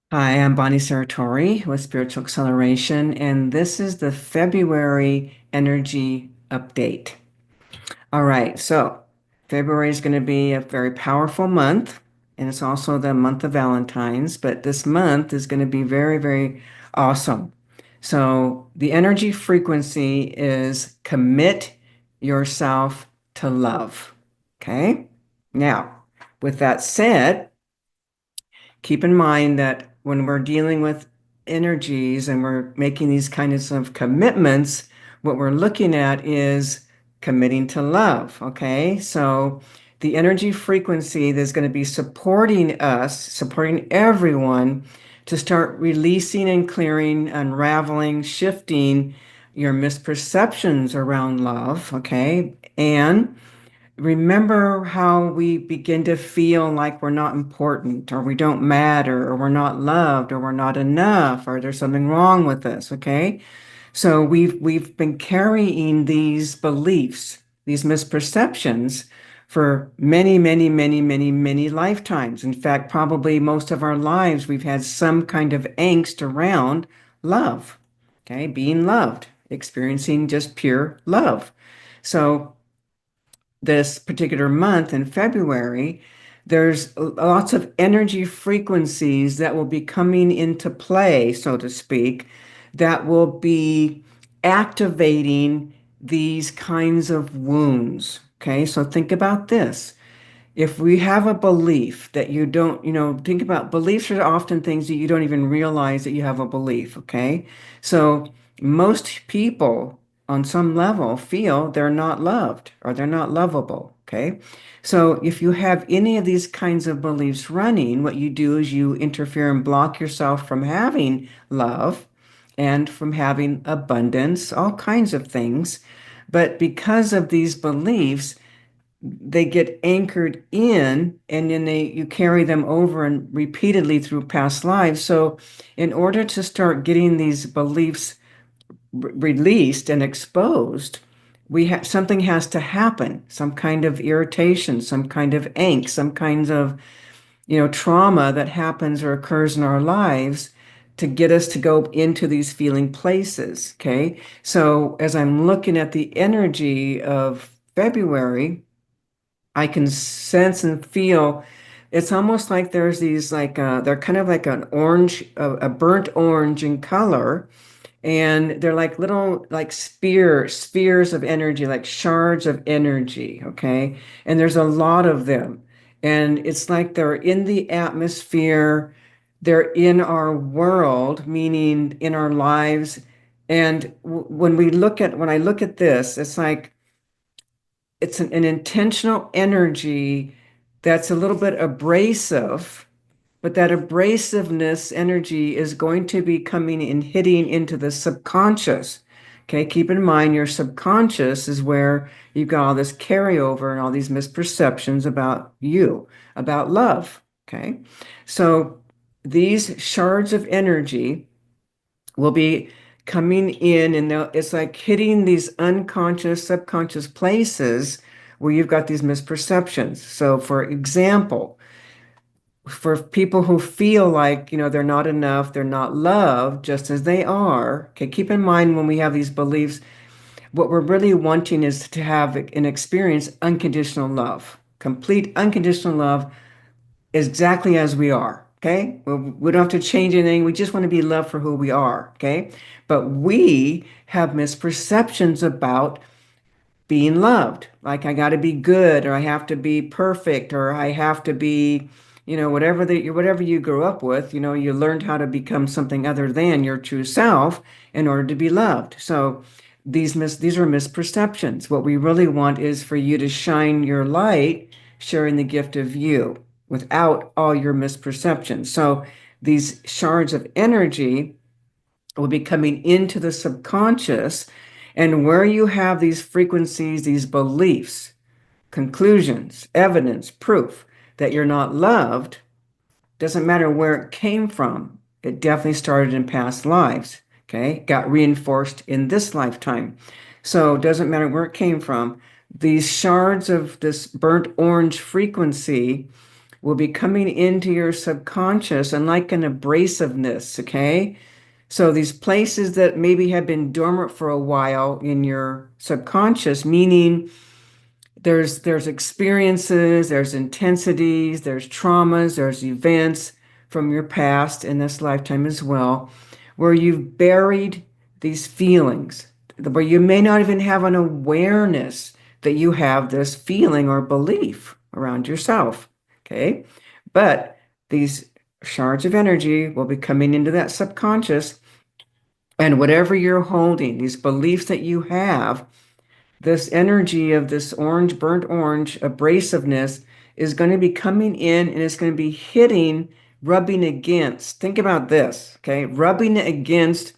Hi, I'm Bonnie Serratore with Spiritual Acceleration, and this is the February energy update. All right, so February is going to be a very powerful month, and it's also the month of Valentine's, but this month is going to be very, very awesome. So the energy frequency is commit yourself to love. Okay? Now, with that said, keep in mind that when we're dealing with energies and we're making these kinds of commitments, what we're looking at is committing to love. Okay. So the energy frequency that's going to be supporting us, supporting everyone to start releasing and clearing, unraveling, shifting your misperceptions around love. Okay. And remember how we begin to feel like we're not important or we don't matter or we're not loved or we're not enough or there's something wrong with us, okay? So we've been carrying these beliefs, these misperceptions for many, many, many, many, many lifetimes. In fact, probably most of our lives we've had some kind of angst around love, okay? Being loved, experiencing just pure love. So this particular month in February, there's lots of energy frequencies that will be coming into play, so to speak, that will be activating these kinds of wounds. Okay, so think about this. If we have a belief that you don't, think about beliefs are often things that you don't even realize that you have a belief. Okay. So most people on some level feel they're not loved or they're not lovable. Okay. So if you have any of these kinds of beliefs running, what you do is you interfere and block yourself from having love and from having abundance, all kinds of things. But because of these beliefs, they get anchored in and then you carry them over and repeatedly through past lives. So in order to start getting these beliefs released and exposed, we have something has to happen, some kind of irritation, some kind of angst, some kinds of trauma that happens or occurs in our lives to get us to go into these feeling places. Okay, so as I'm looking at the energy of February, I can sense and feel it's almost like there's these they're kind of like an orange, a burnt orange in color, and they're like little like spheres of energy, like shards of energy, okay? And there's a lot of them. And it's like they're in the atmosphere, they're in our world, meaning in our lives. And when I look at this, it's like it's an intentional energy that's a little bit abrasive, but that abrasiveness energy is going to be coming and hitting into the subconscious. Okay, keep in mind your subconscious is where you've got all this carryover and all these misperceptions about you, about love. Okay, so these shards of energy will be coming in and it's like hitting these unconscious, subconscious places where you've got these misperceptions. So, for example, for people who feel like, they're not enough, they're not loved just as they are, okay, keep in mind when we have these beliefs, what we're really wanting is to have and experience unconditional love, complete unconditional love exactly as we are. Okay. We don't have to change anything. We just want to be loved for who we are. Okay. But we have misperceptions about being loved. Like I got to be good or I have to be perfect or I have to be, whatever you grew up with, you learned how to become something other than your true self in order to be loved. So these are misperceptions. What we really want is for you to shine your light, sharing the gift of you without all your misperceptions. So these shards of energy will be coming into the subconscious. And where you have these frequencies, these beliefs, conclusions, evidence, proof that you're not loved, doesn't matter where it came from. It definitely started in past lives. Okay. Got reinforced in this lifetime. So it doesn't matter where it came from. These shards of this burnt orange frequency will be coming into your subconscious and like an abrasiveness, okay? So these places that maybe have been dormant for a while in your subconscious, meaning there's experiences, there's intensities, there's traumas, there's events from your past in this lifetime as well, where you've buried these feelings, where you may not even have an awareness that you have this feeling or belief around yourself. Okay. But these shards of energy will be coming into that subconscious, and whatever you're holding, these beliefs that you have, this energy of this orange, burnt orange abrasiveness is going to be coming in and it's going to be hitting, rubbing against. Think about this, okay? Rubbing against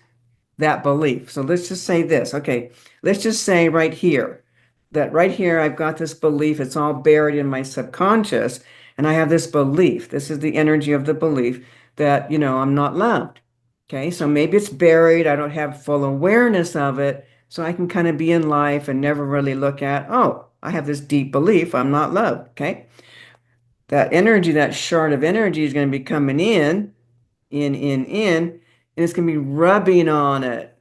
that belief. So let's just say this, okay? Let's just say right here that right here I've got this belief, it's all buried in my subconscious, and I have this belief. This is the energy of the belief that, I'm not loved. Okay, so maybe it's buried, I don't have full awareness of it, so I can kind of be in life and never really look at, oh, I have this deep belief I'm not loved. Okay, that energy, that shard of energy is going to be coming in, and it's going to be rubbing on it.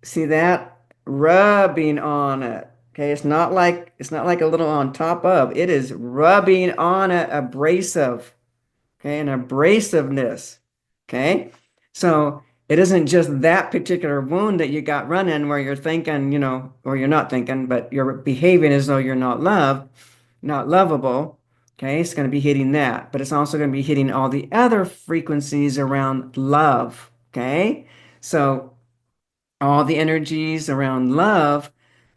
See that? Rubbing on it. Okay, it's not like a little on top of. It is rubbing on it, abrasive. Okay, an abrasiveness. Okay, so it isn't just that particular wound that you got running where you're thinking, or you're not thinking, but you're behaving as though you're not loved, not lovable. Okay, it's going to be hitting that, but it's also going to be hitting all the other frequencies around love. Okay, so all the energies around love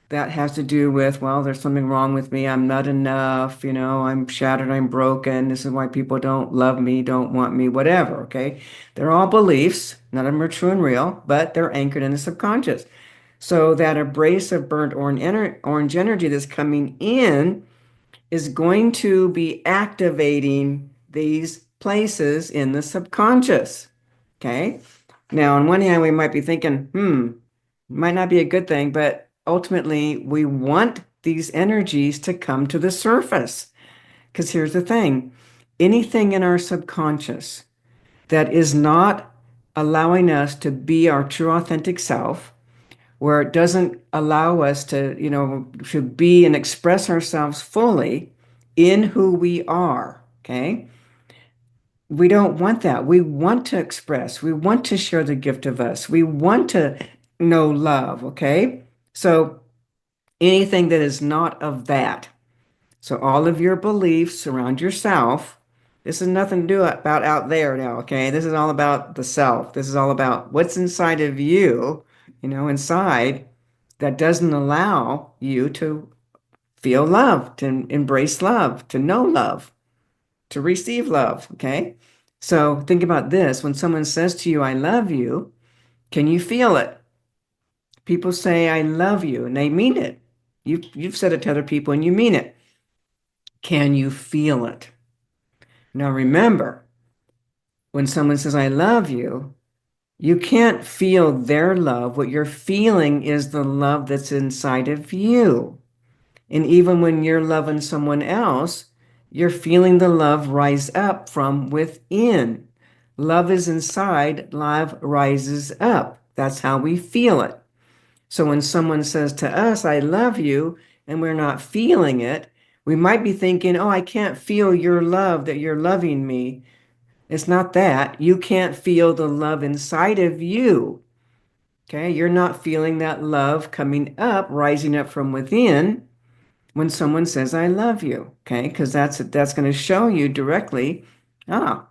that has to do with, well, there's something wrong with me. I'm not enough. I'm shattered. I'm broken. This is why people don't love me, don't want me, whatever. Okay. They're all beliefs. None of them are true and real, but they're anchored in the subconscious. So that abrasive burnt orange energy that's coming in is going to be activating these places in the subconscious. Okay. Now, on one hand, we might be thinking, might not be a good thing, but ultimately we want these energies to come to the surface. Because here's the thing, anything in our subconscious that is not allowing us to be our true authentic self, where it doesn't allow us to be and express ourselves fully in who we are, okay? We don't want that. We want to express. We want to share the gift of us. We want to know love, okay? So anything that is not of that. So all of your beliefs around yourself, this is nothing to do about out there now, okay? This is all about the self. This is all about what's inside of you, inside that doesn't allow you to feel love, to embrace love, to know love, to receive love, okay? So think about this. When someone says to you, I love you, can you feel it? People say, I love you, and they mean it. You've said it to other people and you mean it. Can you feel it? Now remember, when someone says, I love you, you can't feel their love. What you're feeling is the love that's inside of you. And even when you're loving someone else, you're feeling the love rise up from within. Love is inside, love rises up. That's how we feel it. So when someone says to us, I love you, and we're not feeling it, we might be thinking, oh, I can't feel your love, that you're loving me. It's not that. You can't feel the love inside of you. Okay, you're not feeling that love coming up, rising up from within when someone says, I love you. Okay, because that's going to show you directly, ah,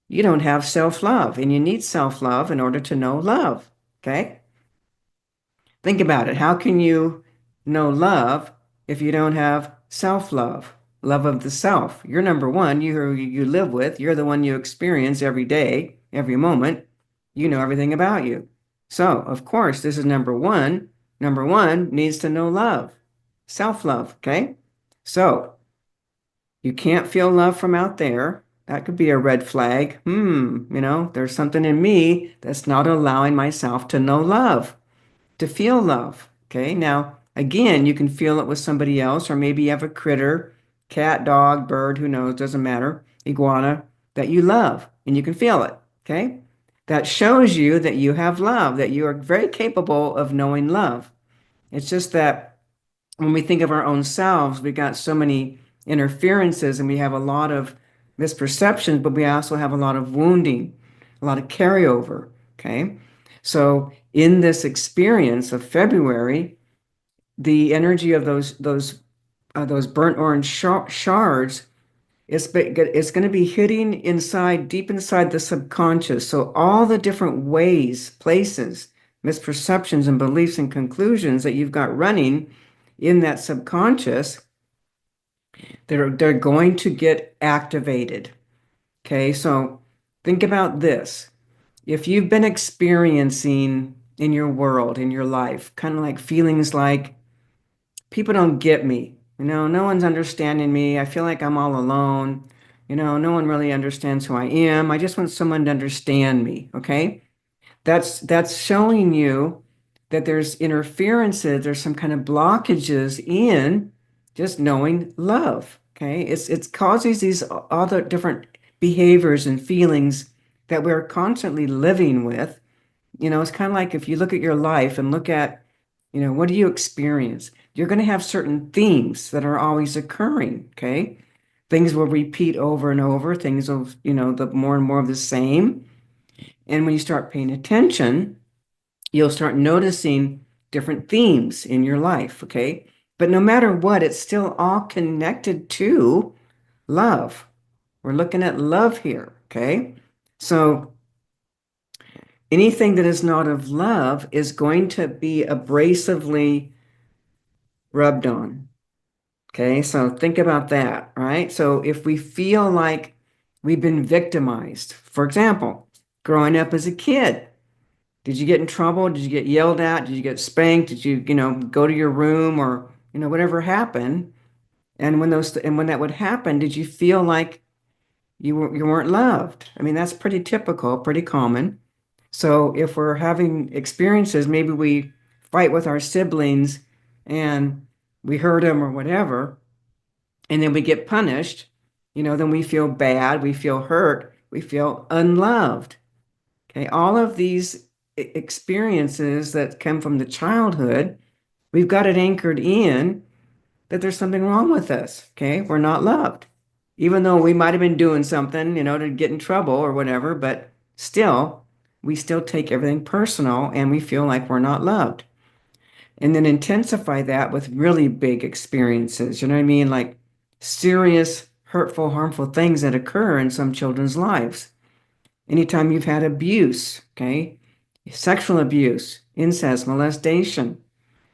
you don't have self-love, and you need self-love in order to know love. Okay. Think about it. How can you know love if you don't have self-love, love of the self? You're number one, you who you live with, you're the one you experience every day, every moment. You know everything about you. So, of course, this is number one. Number one needs to know love, self-love, okay? So, you can't feel love from out there. That could be a red flag. There's something in me that's not allowing myself to know love, to feel love. Okay. Now, again, you can feel it with somebody else, or maybe you have a critter cat, dog, bird, who knows, doesn't matter, iguana, that you love and you can feel it. Okay. That shows you that you have love, that you are very capable of knowing love. It's just that when we think of our own selves, we got so many interferences and we have a lot of misperceptions, but we also have a lot of wounding, a lot of carryover. Okay. So in this experience of February, the energy of those burnt orange shards it's going to be hitting inside, deep inside the subconscious. So all the different ways, places, misperceptions and beliefs and conclusions that you've got running in that subconscious, they're going to get activated. Okay, so think about this. If you've been experiencing in your world, in your life, kind of like feelings like people don't get me. No one's understanding me. I feel like I'm all alone. No one really understands who I am. I just want someone to understand me. Okay. That's showing you that there's interferences, there's some kind of blockages in just knowing love. Okay. It's causes these other different behaviors and feelings that we're constantly living with. It's kind of like if you look at your life and look at, what do you experience? You're going to have certain themes that are always occurring, okay? Things will repeat over and over, things will, the more and more of the same. And when you start paying attention, you'll start noticing different themes in your life, okay? But no matter what, it's still all connected to love. We're looking at love here, okay? So anything that is not of love is going to be abrasively rubbed on. Okay, so think about that, right? So if we feel like we've been victimized, for example, growing up as a kid, did you get in trouble? Did you get yelled at? Did you get spanked? Did you, go to your room or, whatever happened? And when that would happen, did you feel like you weren't loved? I mean, that's pretty typical, pretty common. So if we're having experiences, maybe we fight with our siblings and we hurt them or whatever, and then we get punished, then we feel bad, we feel hurt, we feel unloved. Okay, all of these experiences that come from the childhood, we've got it anchored in that there's something wrong with us. Okay, we're not loved. Even though we might have been doing something, to get in trouble or whatever, but still, we still take everything personal and we feel like we're not loved. And then intensify that with really big experiences, you know what I mean? Like serious, hurtful, harmful things that occur in some children's lives. Anytime you've had abuse, okay, sexual abuse, incest, molestation,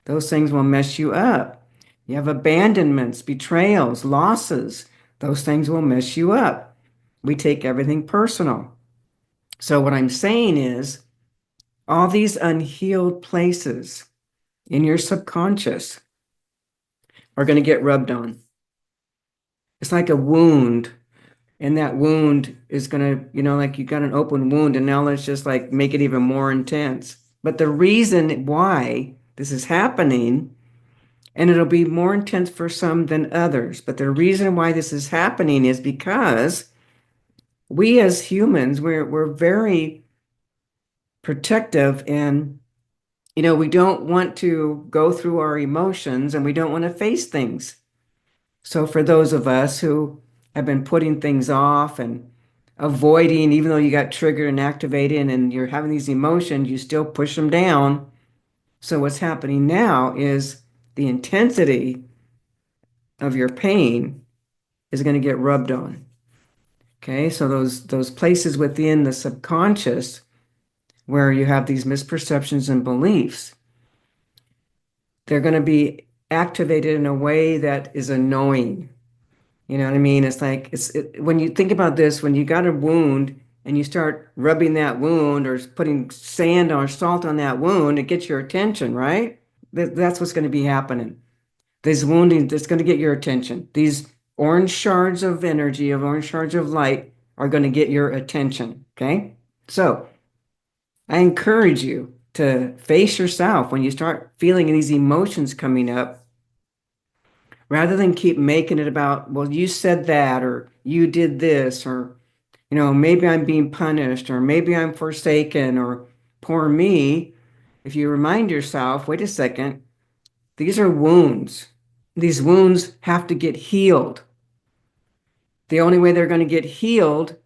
those things will mess you up. You have abandonments, betrayals, losses, those things will mess you up. We take everything personal. So, what I'm saying is, all these unhealed places in your subconscious are going to get rubbed on. It's like a wound, and that wound is going to, like you got an open wound, and now let's just like make it even more intense. But the reason why this is happening, and it'll be more intense for some than others, but the reason why this is happening is because we as humans, we're very protective and we don't want to go through our emotions and we don't want to face things. So for those of us who have been putting things off and avoiding, even though you got triggered and activated and you're having these emotions, you still push them down. So what's happening now is the intensity of your pain is going to get rubbed on. Okay, so those places within the subconscious where you have these misperceptions and beliefs, they're going to be activated in a way that is annoying. You know what I mean? It's like when you think about this, when you got a wound and you start rubbing that wound or putting sand or salt on that wound, it gets your attention, right? That's what's going to be happening. This wounding that's going to get your attention. These orange shards of energy, of orange shards of light, are going to get your attention. Okay? So I encourage you to face yourself when you start feeling these emotions coming up. rather than keep making it about, well, you said that, or you did this, or, maybe I'm being punished, or maybe I'm forsaken, or poor me. If you remind yourself, wait a second, these are wounds. These wounds have to get healed. The only way they're going to get healed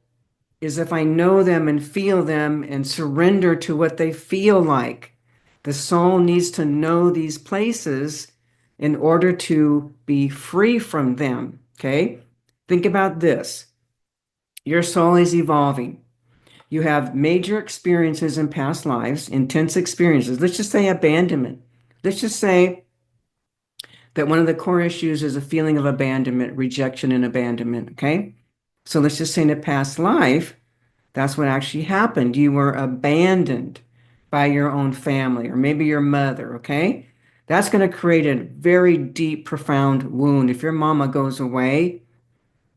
is if I know them and feel them and surrender to what they feel like. The soul needs to know these places in order to be free from them. Okay? Think about this. Your soul is evolving. You have major experiences in past lives, intense experiences. Let's just say abandonment. Let's just say that one of the core issues is a feeling of abandonment, rejection and abandonment. Okay? So let's just say in a past life, that's what actually happened. You were abandoned by your own family or maybe your mother, okay? That's going to create a very deep, profound wound. If your mama goes away,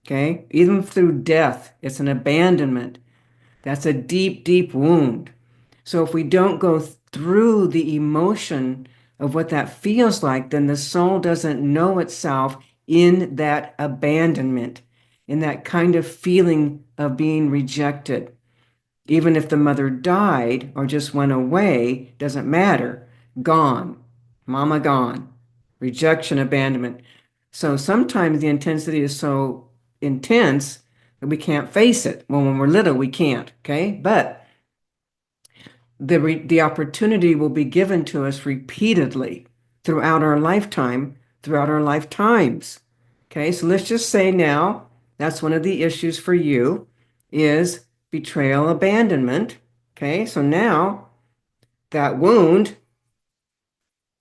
okay, even through death, it's an abandonment. That's a deep, deep wound. So if we don't go through the emotion of what that feels like, then the soul doesn't know itself in that abandonment, in that kind of feeling of being rejected. Even if the mother died or just went away, doesn't matter. Gone. Mama gone. Rejection, abandonment. So sometimes the intensity is so intense that we can't face it. Well, when we're little, we can't, okay? But the opportunity will be given to us repeatedly throughout our lifetime, throughout our lifetimes. Okay, so let's just say now that's one of the issues for you is betrayal, abandonment. Okay, so now that wound,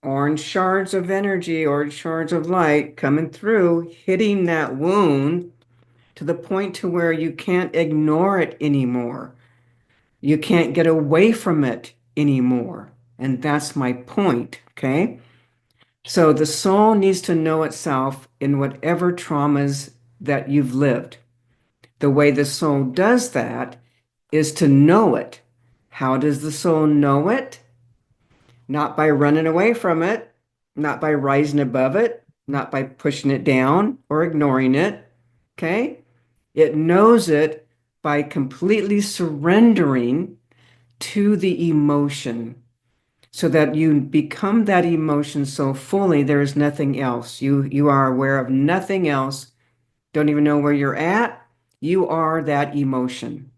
orange shards of energy, orange shards of light coming through, hitting that wound to the point to where you can't ignore it anymore. You can't get away from it anymore. And that's my point, okay? So the soul needs to know itself in whatever traumas that you've lived. The way the soul does that is to know it. How does the soul know it? Not by running away from it, not by rising above it, not by pushing it down or ignoring it, okay? It knows it by completely surrendering to the emotion so that you become that emotion so fully there is nothing else. You are aware of nothing else, don't even know where you're at. You are that emotion.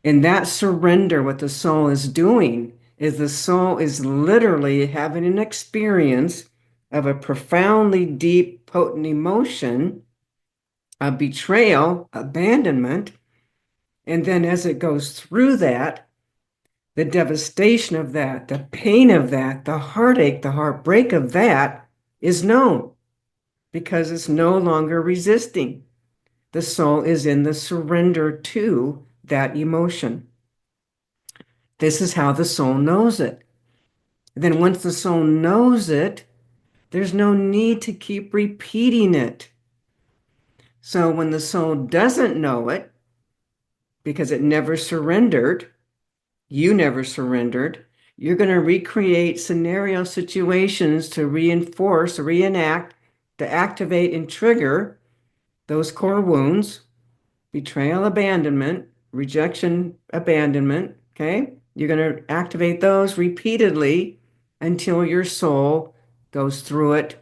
And that surrender, what the soul is doing is the soul is literally having an experience of a profoundly deep, potent emotion, a betrayal, abandonment. And then as it goes through that, the devastation of that, the pain of that, the heartache, the heartbreak of that is known because it's no longer resisting. The soul is in the surrender to that emotion. This is how the soul knows it. Then once the soul knows it, there's no need to keep repeating it. So when the soul doesn't know it, because it never surrendered, you never surrendered, you're going to recreate scenario situations to reinforce, reenact, to activate and trigger those core wounds, betrayal, abandonment, rejection, abandonment. Okay. You're going to activate those repeatedly until your soul goes through it,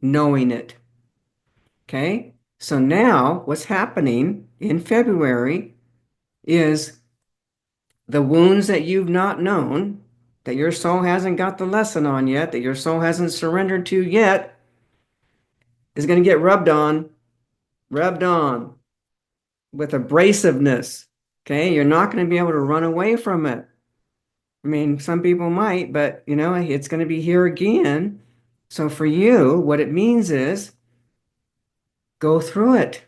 knowing it. Okay. So now what's happening in February is the wounds that you've not known, that your soul hasn't got the lesson on yet, that your soul hasn't surrendered to yet, is going to get rubbed on with abrasiveness. Okay. You're not going to be able to run away from it. I mean, some people might, but it's going to be here again. So for you, what it means is go through it.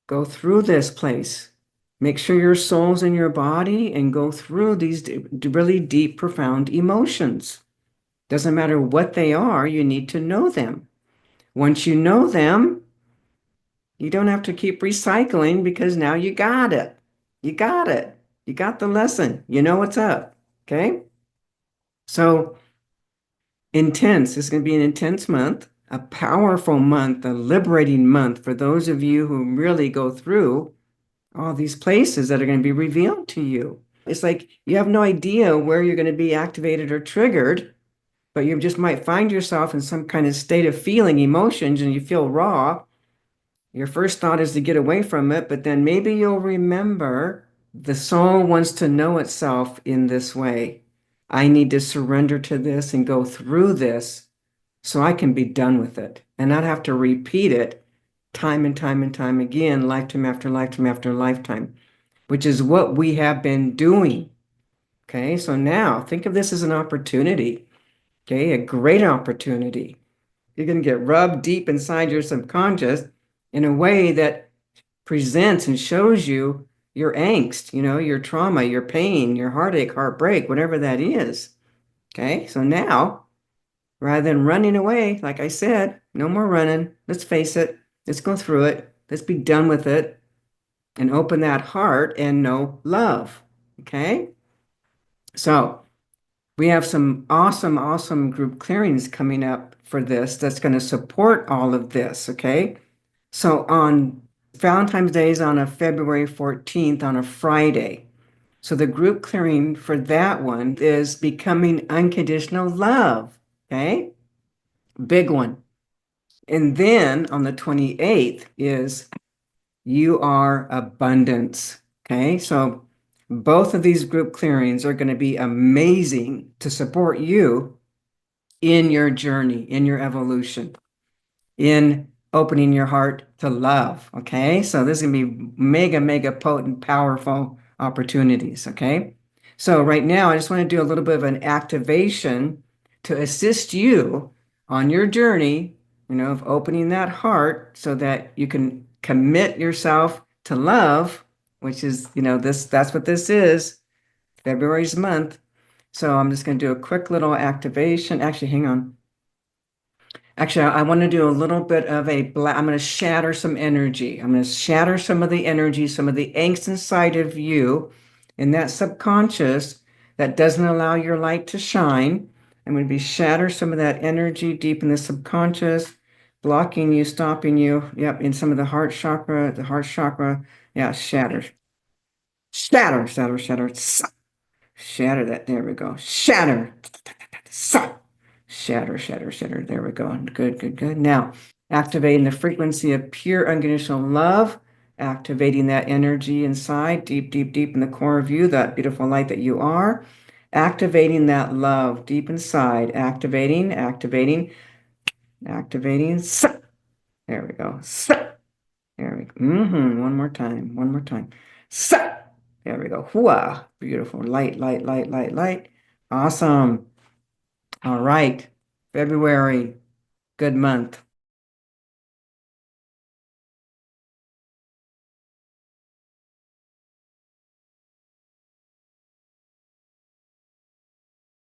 Go through this place. Make sure your soul's in your body and go through these really deep, profound emotions. Doesn't matter what they are, you need to know them. Once you know them, you don't have to keep recycling because now you got it. You got it. You got the lesson. You know what's up. Okay? So intense. It's going to be an intense month. a powerful month, a liberating month for those of you who really go through all these places that are going to be revealed to you. It's like you have no idea where you're going to be activated or triggered, but you just might find yourself in some kind of state of feeling emotions and you feel raw. Your first thought is to get away from it, but then maybe you'll remember the soul wants to know itself in this way. I need to surrender to this and go through this so I can be done with it and not have to repeat it time and time and time again, lifetime after lifetime after lifetime, which is what we have been doing. Okay, so now think of this as an opportunity, okay, a great opportunity. You're going to get rubbed deep inside your subconscious in a way that presents and shows you your angst, your trauma, your pain, your heartache, heartbreak, whatever that is. Okay, so now rather than running away, like I said, no more running. Let's face it. Let's go through it. Let's be done with it and open that heart and know love. Okay, so we have some awesome, awesome group clearings coming up for this that's going to support all of this. Okay. So on Valentine's Day is on a February 14th on a Friday. So the group clearing for that one is becoming unconditional love. Okay. Big one. And then on the 28th is you are abundance. Okay. So both of these group clearings are going to be amazing to support you in your journey, in your evolution, in opening your heart to love. Okay. So this is going to be mega, mega potent, powerful opportunities. Okay. So right now, I just want to do a little bit of an activation to assist you on your journey, of opening that heart so that you can commit yourself to love, which is, that's what this is, February's month. So I'm just going to do a quick little activation. Actually, hang on. Actually, I want to do a little bit of I'm going to shatter some energy. I'm going to shatter some of the energy, some of the angst inside of you in that subconscious that doesn't allow your light to shine. I'm going to be shatter some of that energy deep in the subconscious, blocking you, stopping you. Yep, in some of the heart chakra, Yeah, shatter. Shatter, shatter, shatter. Shatter that. There we go. Shatter. Shatter, shatter, shatter. There we go. Good, good, good. Now, activating the frequency of pure unconditional love, activating that energy inside, deep, deep, deep in the core of you, that beautiful light that you are. Activating that love deep inside. Activating, activating, activating. There we go. There we go. One more time. One more time. There we go. Hooah. Beautiful. Light, light, light, light, light. Awesome. All right. February. Good month.